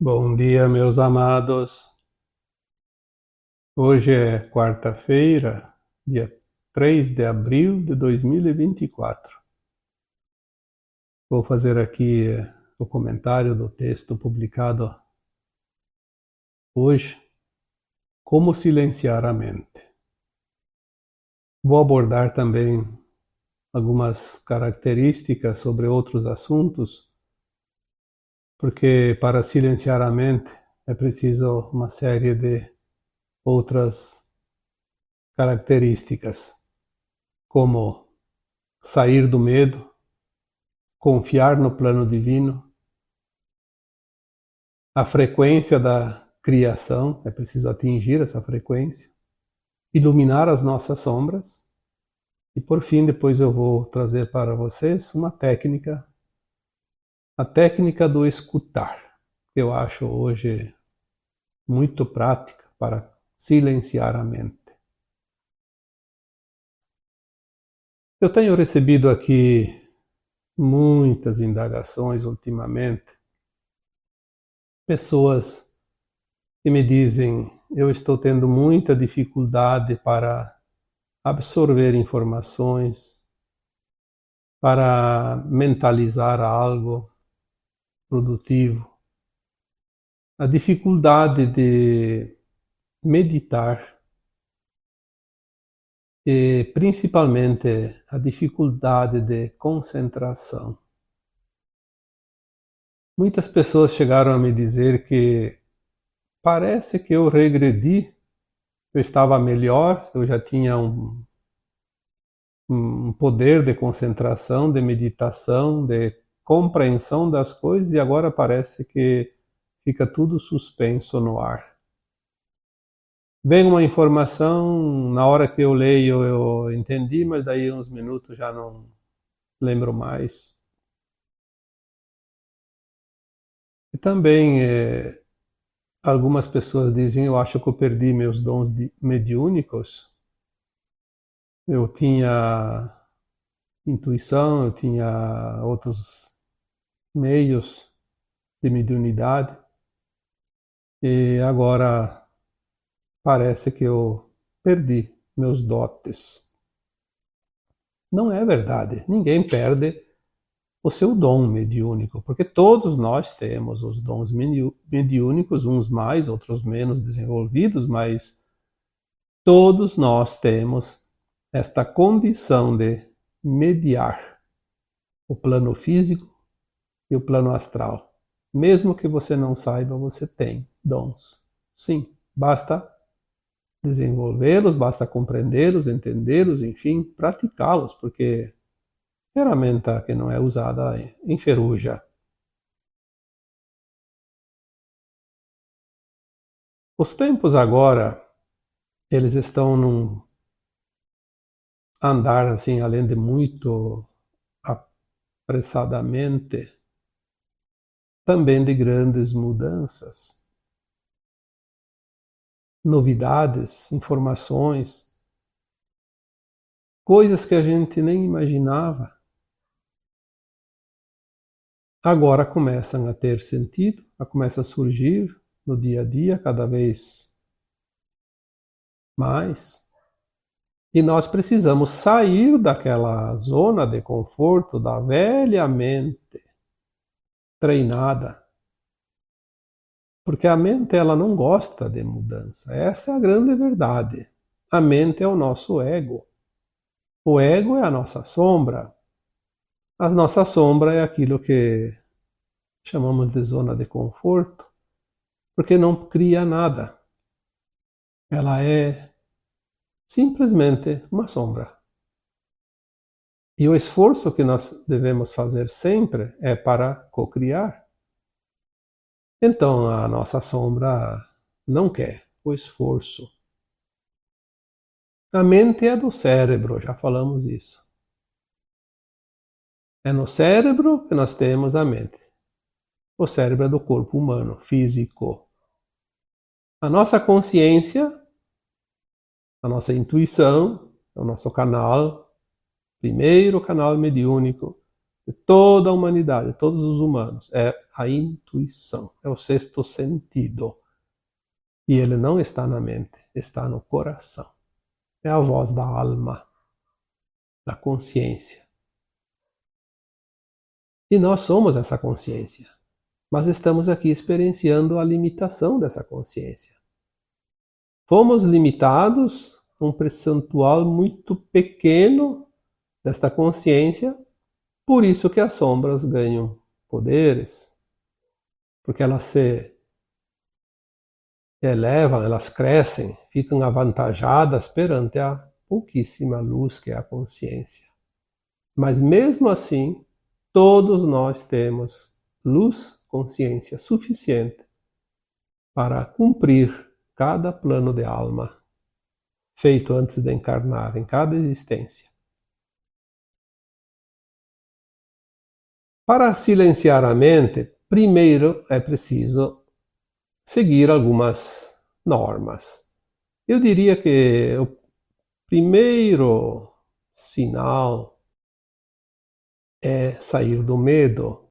Bom dia, meus amados. Hoje é quarta-feira, dia 3 de abril de 2024. Vou fazer aqui o comentário do texto publicado hoje, Como Silenciar a Mente. Vou abordar também algumas características sobre outros assuntos, porque para silenciar a mente é preciso uma série de outras características, como sair do medo, confiar no plano divino, a frequência da criação, é preciso atingir essa frequência, iluminar as nossas sombras, e por fim, depois eu vou trazer para vocês uma técnica, a técnica do escutar, que eu acho hoje muito prática para silenciar a mente. Eu tenho recebido aqui muitas indagações ultimamente, pessoas que me dizem: eu estou tendo muita dificuldade para absorver informações, para mentalizar algo produtivo, a dificuldade de meditar e principalmente a dificuldade de concentração. Muitas pessoas chegaram a me dizer que parece que eu regredi, eu estava melhor, eu já tinha um poder de concentração, de meditação, de compreensão das coisas, e agora parece que fica tudo suspenso no ar. Vem uma informação, na hora que eu leio eu entendi, mas daí uns minutos já não lembro mais. E também algumas pessoas dizem: eu acho que eu perdi meus dons mediúnicos. Eu tinha intuição, eu tinha outros meios de mediunidade, e agora parece que eu perdi meus dotes. Não é verdade, ninguém perde o seu dom mediúnico, porque todos nós temos os dons mediúnicos, uns mais, outros menos desenvolvidos, mas todos nós temos esta condição de mediar o plano físico e o plano astral. Mesmo que você não saiba, você tem dons. Sim, basta desenvolvê-los, basta compreendê-los, entendê-los, enfim, praticá-los, porque ferramenta que não é usada enferruja. Os tempos agora, eles estão num andar assim, além de muito apressadamente, também de grandes mudanças, novidades, informações, coisas que a gente nem imaginava, agora começam a ter sentido, começam a surgir no dia a dia cada vez mais. E nós precisamos sair daquela zona de conforto da velha mente treinada. Porque a mente ela não gosta de mudança. Essa é a grande verdade. A mente é o nosso ego. O ego é a nossa sombra. A nossa sombra é aquilo que chamamos de zona de conforto, porque não cria nada. Ela é simplesmente uma sombra. E o esforço que nós devemos fazer sempre é para cocriar. Então a nossa sombra não quer o esforço. A mente é do cérebro, já falamos isso. É no cérebro que nós temos a mente. O cérebro é do corpo humano, físico. A nossa consciência, a nossa intuição, é o nosso canal, primeiro canal mediúnico, de toda a humanidade, de todos os humanos, é a intuição, é o sexto sentido. E ele não está na mente, está no coração. É a voz da alma, da consciência. E nós somos essa consciência, mas estamos aqui experienciando a limitação dessa consciência. Fomos limitados a um percentual muito pequeno desta consciência, por isso que as sombras ganham poderes, porque elas se elevam, elas crescem, ficam avantajadas perante a pouquíssima luz que é a consciência. Mas mesmo assim, todos nós temos luz, consciência suficiente para cumprir cada plano de alma feito antes de encarnar em cada existência. Para silenciar a mente, primeiro é preciso seguir algumas normas. Eu diria que o primeiro sinal é sair do medo.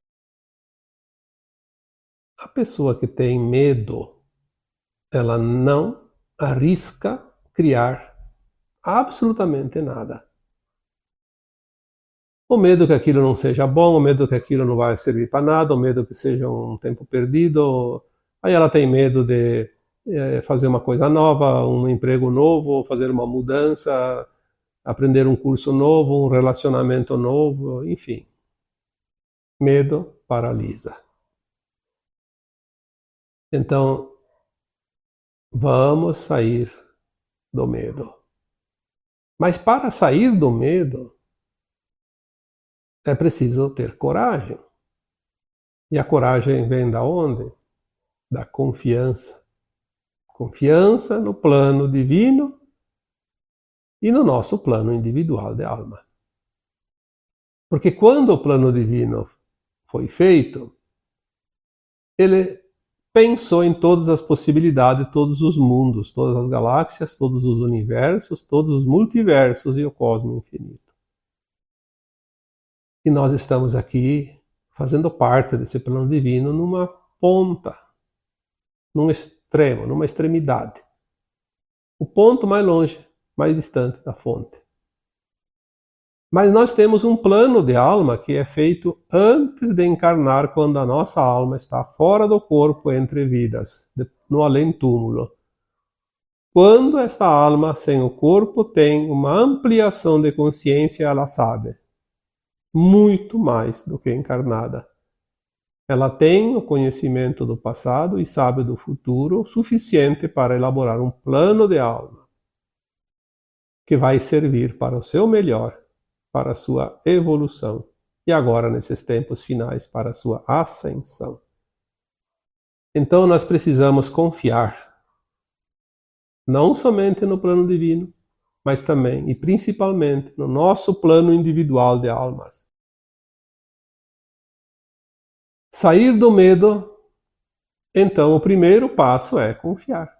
A pessoa que tem medo, ela não arrisca criar absolutamente nada. O medo que aquilo não seja bom, o medo que aquilo não vai servir para nada, o medo que seja um tempo perdido. Aí ela tem medo de fazer uma coisa nova, um emprego novo, fazer uma mudança, aprender um curso novo, um relacionamento novo, enfim. Medo paralisa. Então, vamos sair do medo. Mas para sair do medo, é preciso ter coragem. E a coragem vem da onde? Da confiança. Confiança no plano divino e no nosso plano individual de alma. Porque quando o plano divino foi feito, ele pensou em todas as possibilidades, todos os mundos, todas as galáxias, todos os universos, todos os multiversos e o cosmos infinito. E nós estamos aqui fazendo parte desse plano divino numa ponta, num extremo, numa extremidade. O ponto mais longe, mais distante da fonte. Mas nós temos um plano de alma que é feito antes de encarnar, quando a nossa alma está fora do corpo entre vidas, no além-túmulo. Quando esta alma sem o corpo tem uma ampliação de consciência, ela sabe muito mais do que encarnada. Ela tem o conhecimento do passado e sabe do futuro o suficiente para elaborar um plano de alma que vai servir para o seu melhor, para a sua evolução e agora, nesses tempos finais, para a sua ascensão. Então nós precisamos confiar, não somente no plano divino, mas também e principalmente no nosso plano individual de almas. Sair do medo, então o primeiro passo é confiar.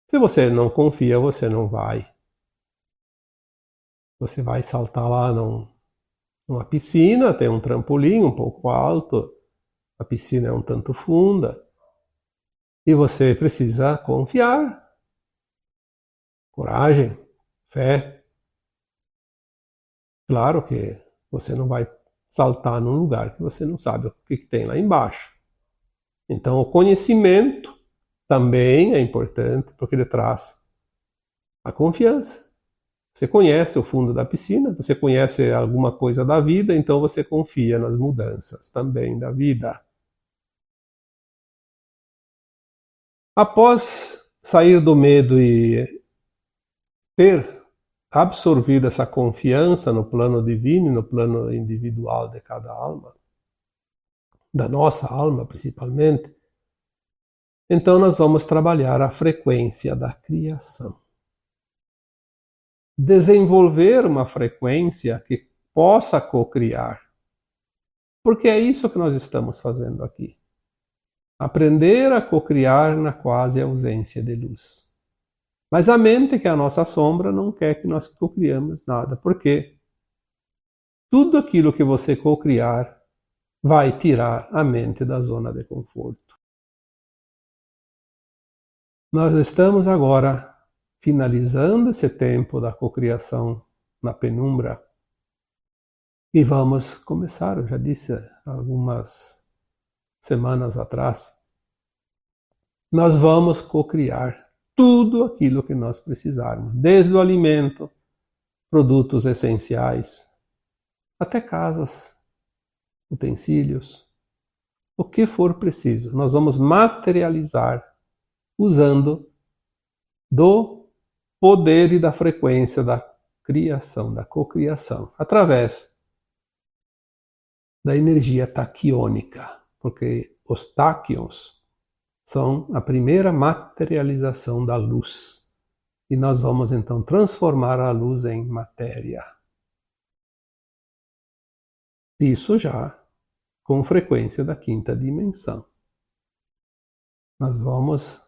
Se você não confia, você não vai. Você vai saltar lá numa piscina, tem um trampolim um pouco alto, a piscina é um tanto funda, e você precisa confiar. Coragem, fé. Claro que você não vai saltar num lugar que você não sabe o que tem lá embaixo. Então o conhecimento também é importante, porque ele traz a confiança. Você conhece o fundo da piscina, você conhece alguma coisa da vida, então você confia nas mudanças também da vida. Após sair do medo e ter absorvido essa confiança no plano divino e no plano individual de cada alma, da nossa alma principalmente, então nós vamos trabalhar a frequência da criação. Desenvolver uma frequência que possa cocriar. Porque é isso que nós estamos fazendo aqui. Aprender a cocriar na quase ausência de luz. Mas a mente, que é a nossa sombra, não quer que nós cocriamos nada. Por quê? Tudo aquilo que você cocriar vai tirar a mente da zona de conforto. Nós estamos agora finalizando esse tempo da cocriação na penumbra e vamos começar, eu já disse algumas semanas atrás, nós vamos cocriar tudo aquilo que nós precisarmos, desde o alimento, produtos essenciais, até casas, utensílios, o que for preciso. Nós vamos materializar usando do poder e da frequência da criação, da cocriação, através da energia taquiônica, porque os táquions são a primeira materialização da luz. E nós vamos então transformar a luz em matéria. Isso já com frequência da quinta dimensão. Nós vamos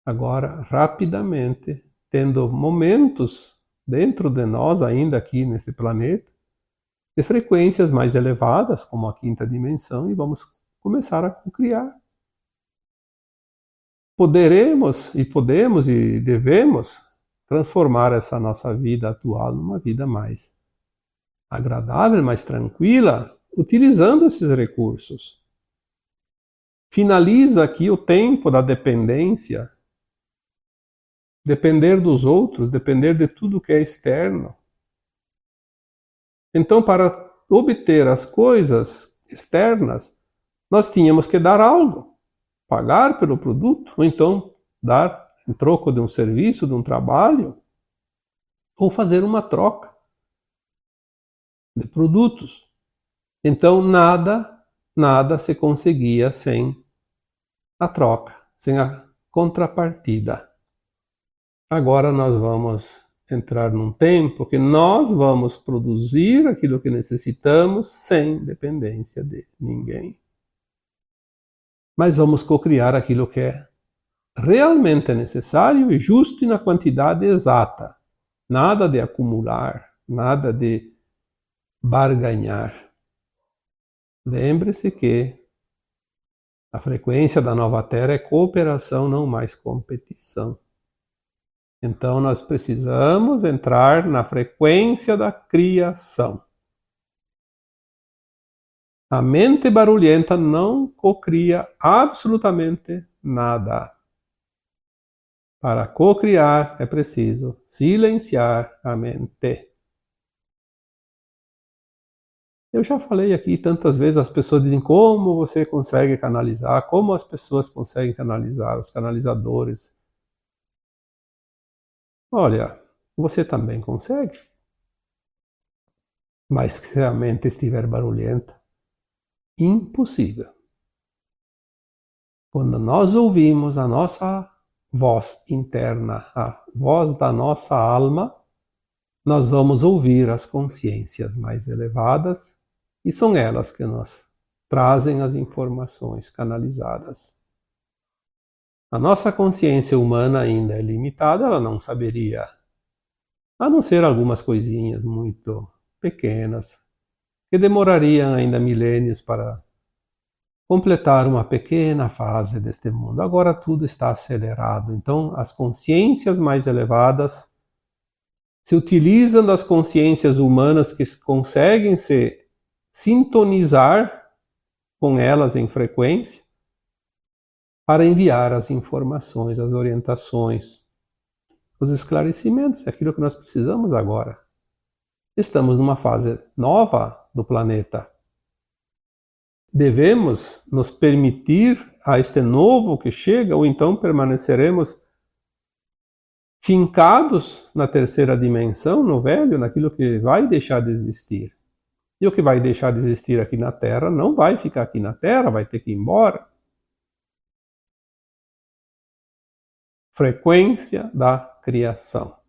agora rapidamente tendo momentos dentro de nós, ainda aqui nesse planeta, de frequências mais elevadas, como a quinta dimensão, e vamos começar a criar. Poderemos e podemos e devemos transformar essa nossa vida atual numa vida mais agradável, mais tranquila, utilizando esses recursos. Finaliza aqui o tempo da dependência, depender dos outros, depender de tudo que é externo. Então, para obter as coisas externas, nós tínhamos que dar algo, pagar pelo produto, ou então dar em troco de um serviço, de um trabalho, ou fazer uma troca de produtos. Então, nada se conseguia sem a troca, sem a contrapartida. Agora nós vamos entrar num tempo que nós vamos produzir aquilo que necessitamos sem dependência de ninguém. Mas vamos cocriar aquilo que é realmente necessário e justo e na quantidade exata. Nada de acumular, nada de barganhar. Lembre-se que a frequência da nova Terra é cooperação, não mais competição. Então nós precisamos entrar na frequência da criação. A mente barulhenta não cocria absolutamente nada. Para cocriar é preciso silenciar a mente. Eu já falei aqui tantas vezes, as pessoas dizem como você consegue canalizar, como as pessoas conseguem canalizar, os canalizadores. Olha, você também consegue. Mas se a mente estiver barulhenta, impossível. Quando nós ouvimos a nossa voz interna, a voz da nossa alma, nós vamos ouvir as consciências mais elevadas e são elas que nos trazem as informações canalizadas. A nossa consciência humana ainda é limitada, ela não saberia, a não ser algumas coisinhas muito pequenas, que demorariam ainda milênios para completar uma pequena fase deste mundo. Agora tudo está acelerado, então as consciências mais elevadas se utilizam das consciências humanas que conseguem se sintonizar com elas em frequência para enviar as informações, as orientações, os esclarecimentos, é aquilo que nós precisamos agora. Estamos numa fase nova do planeta. Devemos nos permitir a este novo que chega, ou então permaneceremos fincados na terceira dimensão, no velho, naquilo que vai deixar de existir. E o que vai deixar de existir aqui na Terra não vai ficar aqui na Terra, vai ter que ir embora. Frequência da criação.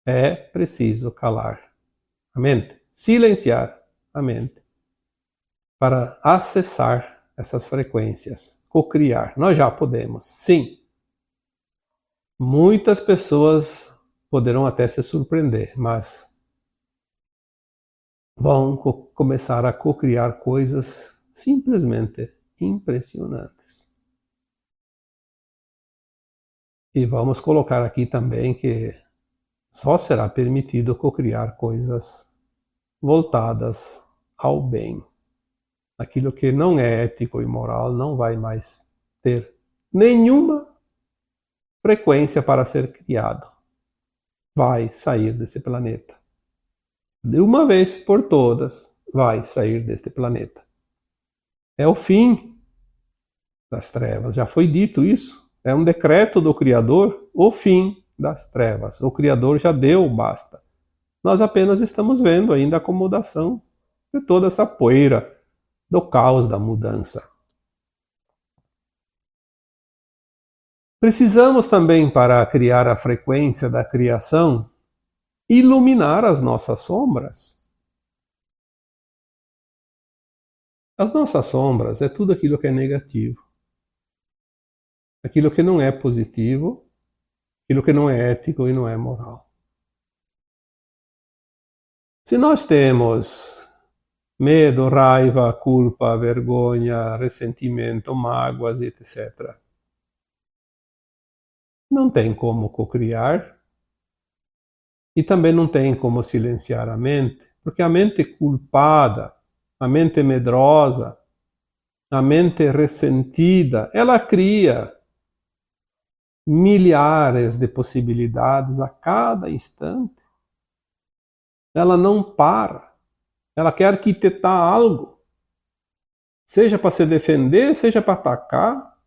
É preciso calar a mente, silenciar a mente, para acessar essas frequências, cocriar. Nós já podemos, sim. Muitas pessoas poderão até se surpreender, mas vão começar a co-criar coisas simplesmente impressionantes. E vamos colocar aqui também que só será permitido co-criar coisas voltadas ao bem. Aquilo que não é ético e moral não vai mais ter nenhuma frequência para ser criado. Vai sair desse planeta. De uma vez por todas, vai sair deste planeta. É o fim das trevas. Já foi dito isso. É um decreto do Criador, o fim das trevas. O Criador já deu o basta. Nós apenas estamos vendo ainda a acomodação de toda essa poeira do caos da mudança. Precisamos também, para criar a frequência da criação, iluminar as nossas sombras. As nossas sombras é tudo aquilo que é negativo. Aquilo que não é positivo, aquilo que não é ético e não é moral. Se nós temos medo, raiva, culpa, vergonha, ressentimento, mágoas, etc., não tem como cocriar e também não tem como silenciar a mente, porque a mente culpada, a mente medrosa, a mente ressentida, ela cria milhares de possibilidades a cada instante. Ela não para. Ela quer arquitetar algo, seja para se defender, seja para atacar.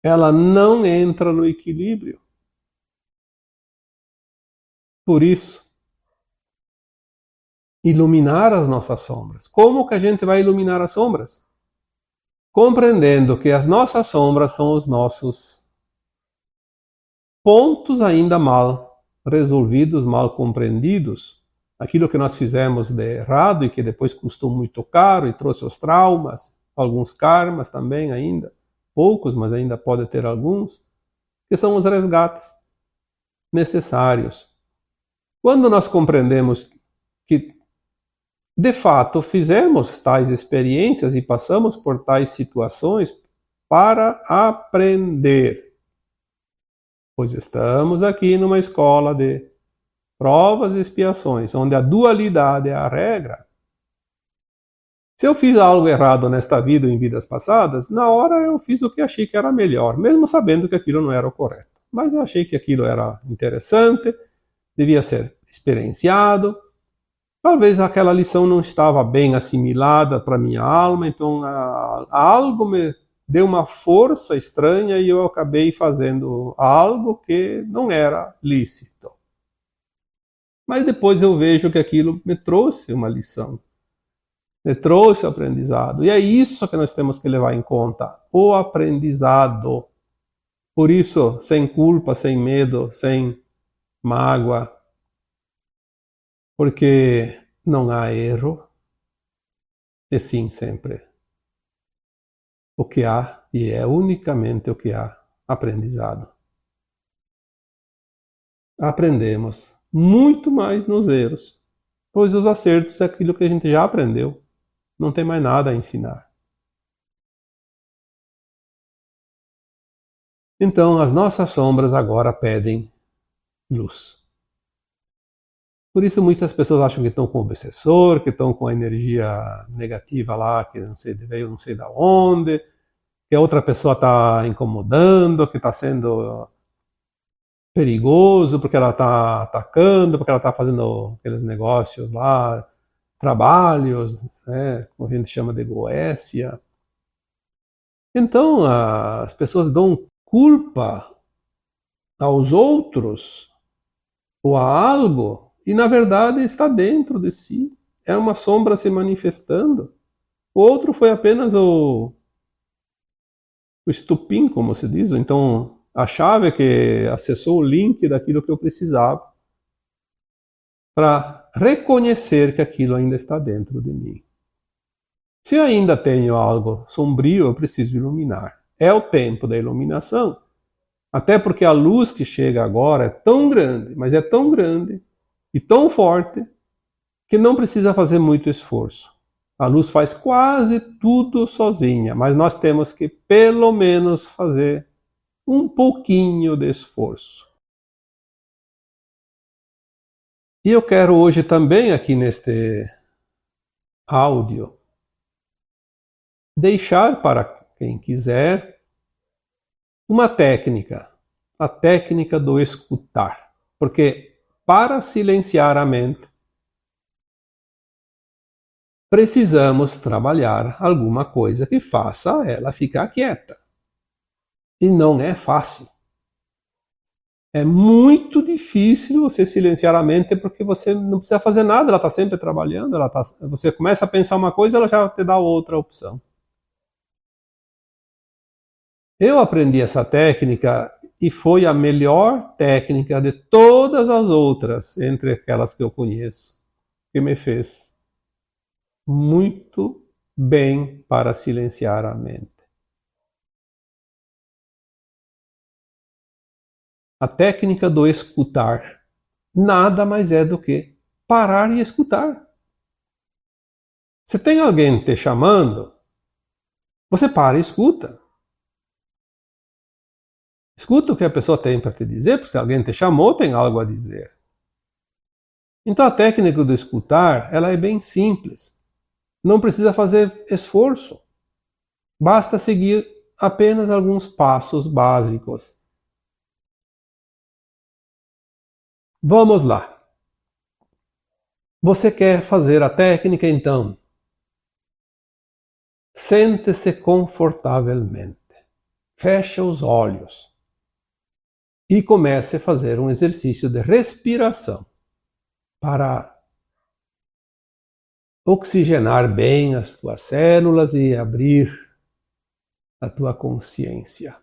Ela não entra no equilíbrio. Por isso, iluminar as nossas sombras. Como que a gente vai iluminar as sombras? Compreendendo que as nossas sombras são os nossos pontos ainda mal resolvidos, mal compreendidos, aquilo que nós fizemos de errado e que depois custou muito caro e trouxe os traumas, alguns karmas também ainda, poucos, mas ainda pode ter alguns, que são os resgates necessários. Quando nós compreendemos que de fato fizemos tais experiências e passamos por tais situações para aprender, pois estamos aqui numa escola de provas e expiações, onde a dualidade é a regra. Se eu fiz algo errado nesta vida ou em vidas passadas, na hora eu fiz o que achei que era melhor, mesmo sabendo que aquilo não era o correto. Mas eu achei que aquilo era interessante, devia ser experienciado. Talvez aquela lição não estava bem assimilada para minha alma, então algo me deu uma força estranha e eu acabei fazendo algo que não era lícito. Mas depois eu vejo que aquilo me trouxe uma lição, me trouxe aprendizado. E é isso que nós temos que levar em conta, o aprendizado. Por isso, sem culpa, sem medo, sem mágoa, porque não há erro, e sim sempre o que há, e é unicamente o que há, aprendizado. Aprendemos muito mais nos erros, pois os acertos é aquilo que a gente já aprendeu, não tem mais nada a ensinar. Então, as nossas sombras agora pedem luz. Por isso muitas pessoas acham que estão com o obsessor, que estão com a energia negativa lá, que não sei, veio não sei de onde, que a outra pessoa está incomodando, que está sendo perigoso porque ela está atacando, porque ela está fazendo aqueles negócios lá, trabalhos, né, como a gente chama de goécia. Então as pessoas dão culpa aos outros ou a algo e na verdade está dentro de si. É uma sombra se manifestando. O outro foi apenas o estupim, como se diz. Então a chave que acessou o link daquilo que eu precisava para reconhecer que aquilo ainda está dentro de mim. Se eu ainda tenho algo sombrio, eu preciso iluminar. É o tempo da iluminação. Até porque a luz que chega agora é tão grande, mas é tão grande e tão forte, que não precisa fazer muito esforço. A luz faz quase tudo sozinha, mas nós temos que pelo menos fazer um pouquinho de esforço. E eu quero hoje também, aqui neste áudio, deixar para quem quiser uma técnica, a técnica do escutar. Porque para silenciar a mente, precisamos trabalhar alguma coisa que faça ela ficar quieta. E não é fácil. É muito difícil você silenciar a mente porque você não precisa fazer nada, ela está sempre trabalhando, você começa a pensar uma coisa, ela já te dá outra opção. Eu aprendi essa técnica e foi a melhor técnica de todas as outras, entre aquelas que eu conheço, que me fez muito bem para silenciar a mente. A técnica do escutar nada mais é do que parar e escutar. Se tem alguém te chamando, você para e escuta. Escuta o que a pessoa tem para te dizer, porque se alguém te chamou, tem algo a dizer. Então a técnica do escutar, ela é bem simples. Não precisa fazer esforço. Basta seguir apenas alguns passos básicos. Vamos lá. Você quer fazer a técnica, então? Sente-se confortavelmente. Feche os olhos. E comece a fazer um exercício de respiração para oxigenar bem as tuas células e abrir a tua consciência.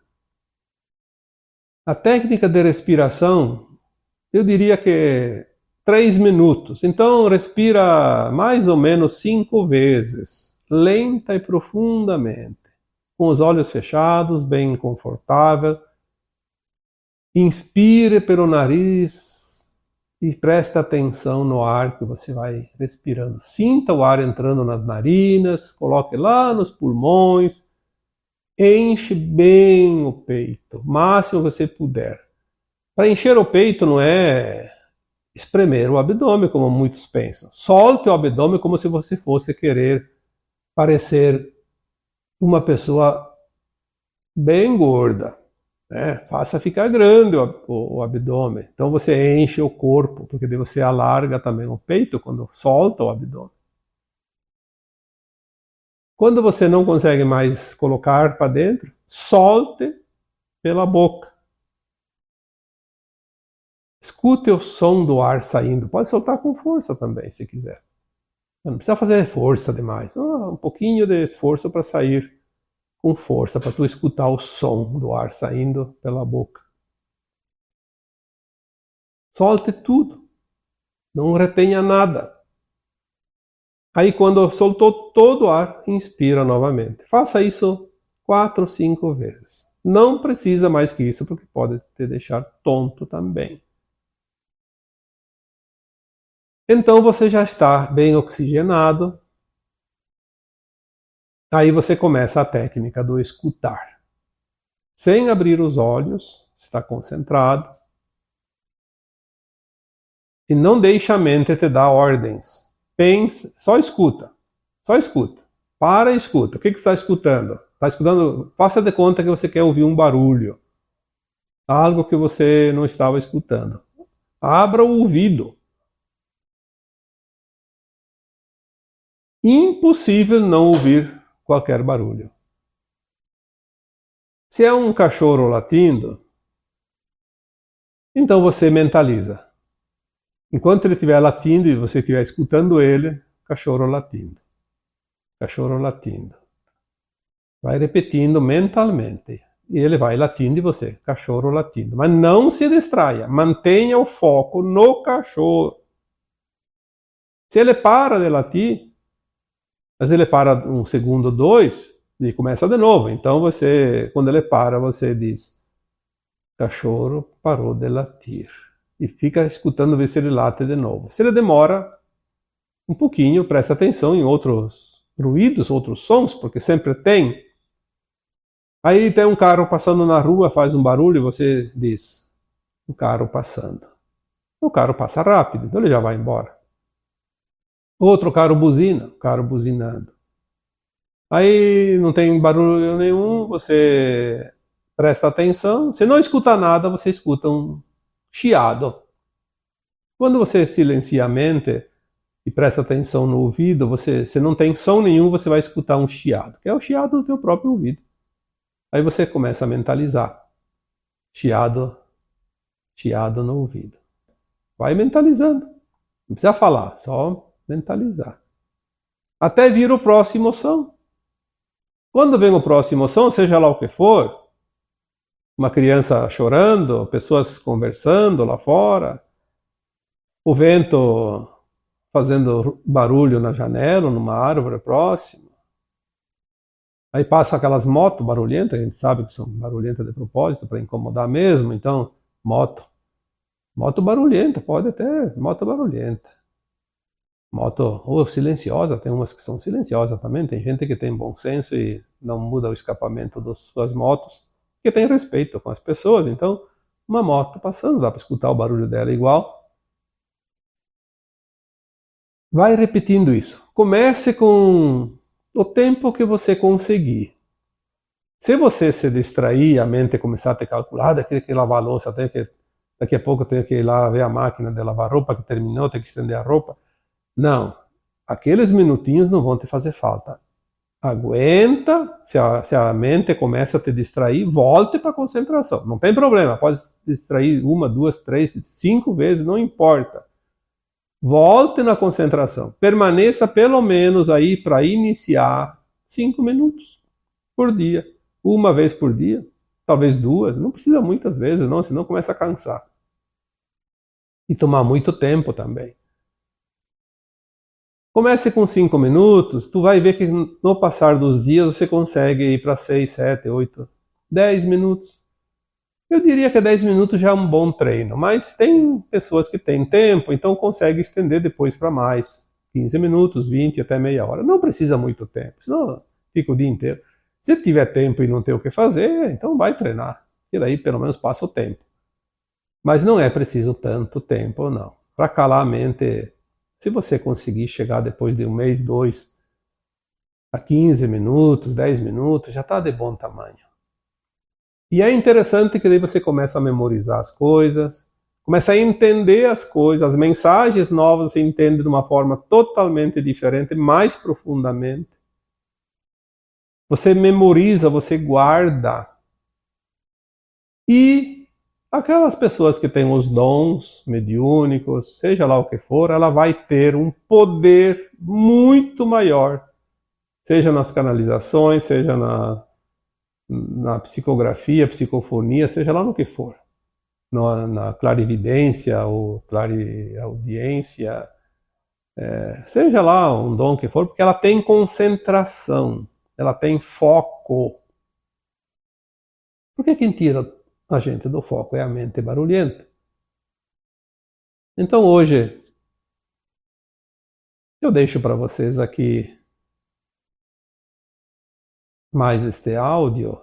A técnica de respiração, eu diria que 3 minutos. Então respira mais ou menos 5 vezes, lenta e profundamente, com os olhos fechados, bem confortável. Inspire pelo nariz e preste atenção no ar que você vai respirando. Sinta o ar entrando nas narinas, coloque lá nos pulmões, enche bem o peito, o máximo que você puder. Para encher o peito não é espremer o abdômen, como muitos pensam. Solte o abdômen como se você fosse querer parecer uma pessoa bem gorda. Faça ficar grande o abdômen. Então você enche o corpo, porque daí você alarga também o peito quando solta o abdômen. Quando você não consegue mais colocar para dentro, solte pela boca. Escute o som do ar saindo. Pode soltar com força também, se quiser. Não precisa fazer força demais. Um pouquinho de esforço para sair com força, para tu escutar o som do ar saindo pela boca. Solte tudo. Não retenha nada. Aí quando soltou todo o ar, inspira novamente. Faça isso 4 ou 5 vezes. Não precisa mais que isso, porque pode te deixar tonto também. Então você já está bem oxigenado. Aí você começa a técnica do escutar. Sem abrir os olhos, está concentrado. E não deixe a mente te dar ordens. Pense, só escuta. Só escuta. Para e escuta. O que você está escutando? Está escutando? Faça de conta que você quer ouvir um barulho. Algo que você não estava escutando. Abra o ouvido. Impossível não ouvir qualquer barulho. Se é um cachorro latindo, então você mentaliza. Enquanto ele estiver latindo e você estiver escutando ele, cachorro latindo. Cachorro latindo. Vai repetindo mentalmente. E ele vai latindo e você, cachorro latindo. Mas não se distraia. Mantenha o foco no cachorro. Se ele para de latir, mas ele para um segundo, 2, e começa de novo. Então você, quando ele para, você diz, cachorro parou de latir. E fica escutando ver se ele late de novo. Se ele demora, um pouquinho, presta atenção em outros ruídos, outros sons, porque sempre tem. Aí tem um carro passando na rua, faz um barulho e você diz, o carro passando. O carro passa rápido, então ele já vai embora. Outro carro buzina, o carro buzinando. Aí não tem barulho nenhum, você presta atenção. Se não escuta nada, você escuta um chiado. Quando você silencia a mente e presta atenção no ouvido, você não tem som nenhum, você vai escutar um chiado, que é o chiado do teu próprio ouvido. Aí você começa a mentalizar. Chiado, chiado no ouvido. Vai mentalizando. Não precisa falar, só mentalizar. Até vir o próximo som. Quando vem o próximo som, seja lá o que for, uma criança chorando, pessoas conversando lá fora, o vento fazendo barulho na janela, numa árvore próxima. Aí passa aquelas motos barulhentas, a gente sabe que são barulhentas de propósito, para incomodar mesmo, então, moto. Moto barulhenta, pode até, moto barulhenta. Moto ou silenciosa, tem umas que são silenciosas também, tem gente que tem bom senso e não muda o escapamento das suas motos, que tem respeito com as pessoas, então uma moto passando, dá para escutar o barulho dela igual. Vai repetindo isso. Comece com o tempo que você conseguir. Se você se distrair, a mente começar a te calcular, daqui que lavar a louça, daqui a pouco eu tenho que ir lá ver a máquina de lavar roupa que terminou, tenho que estender a roupa. Não, aqueles minutinhos não vão te fazer falta. Aguenta, se a mente começa a te distrair, volte para a concentração. Não tem problema, pode se distrair 1, 2, 3, 5 vezes, não importa. Volte na concentração. Permaneça pelo menos aí para iniciar 5 minutos por dia. Uma vez por dia, talvez 2, não precisa muitas vezes não, senão começa a cansar. E tomar muito tempo também. Comece com 5 minutos, tu vai ver que no passar dos dias você consegue ir para 6, 7, 8, 10 minutos. Eu diria que 10 minutos já é um bom treino, mas tem pessoas que têm tempo, então consegue estender depois para mais. 15 minutos, 20, até meia hora. Não precisa muito tempo, senão fica o dia inteiro. Se tiver tempo e não ter o que fazer, então vai treinar. E daí pelo menos passa o tempo. Mas não é preciso tanto tempo, não. Para calar a mente, se você conseguir chegar depois de 1 mês, 2, a 15 minutos, 10 minutos, já está de bom tamanho. E é interessante que daí você começa a memorizar as coisas, começa a entender as coisas, as mensagens novas você entende de uma forma totalmente diferente, mais profundamente. Você memoriza, você guarda. E aquelas pessoas que têm os dons mediúnicos, seja lá o que for, ela vai ter um poder muito maior, seja nas canalizações, seja na psicografia, psicofonia, seja lá no que for. Na clarividência ou clareaudiência, seja lá um dom que for, porque ela tem concentração, ela tem foco. Porque quem tira a gente do foco é a mente barulhenta. Então hoje eu deixo para vocês aqui mais este áudio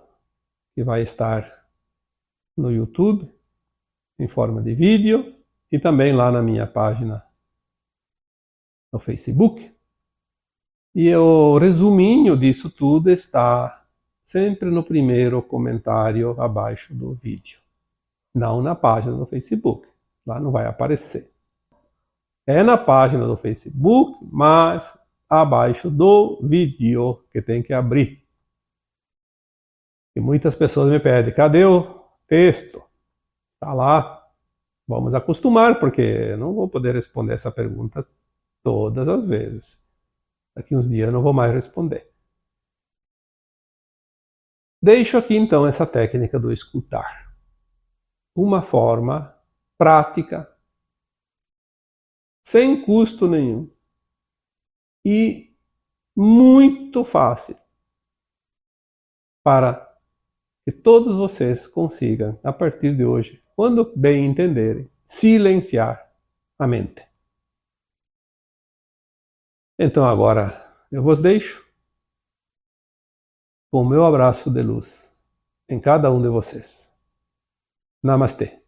que vai estar no YouTube em forma de vídeo e também lá na minha página no Facebook. E o resuminho disso tudo está sempre no primeiro comentário abaixo do vídeo. Não na página do Facebook. Lá não vai aparecer. É na página do Facebook, mas abaixo do vídeo que tem que abrir. E muitas pessoas me pedem, cadê o texto? Está lá. Vamos acostumar, porque eu não vou poder responder essa pergunta todas as vezes. Daqui uns dias eu não vou mais responder. Deixo aqui então essa técnica do escutar. Uma forma prática, sem custo nenhum e muito fácil para que todos vocês consigam, a partir de hoje, quando bem entenderem, silenciar a mente. Então agora eu vos deixo com o meu abraço de luz em cada um de vocês. Namastê.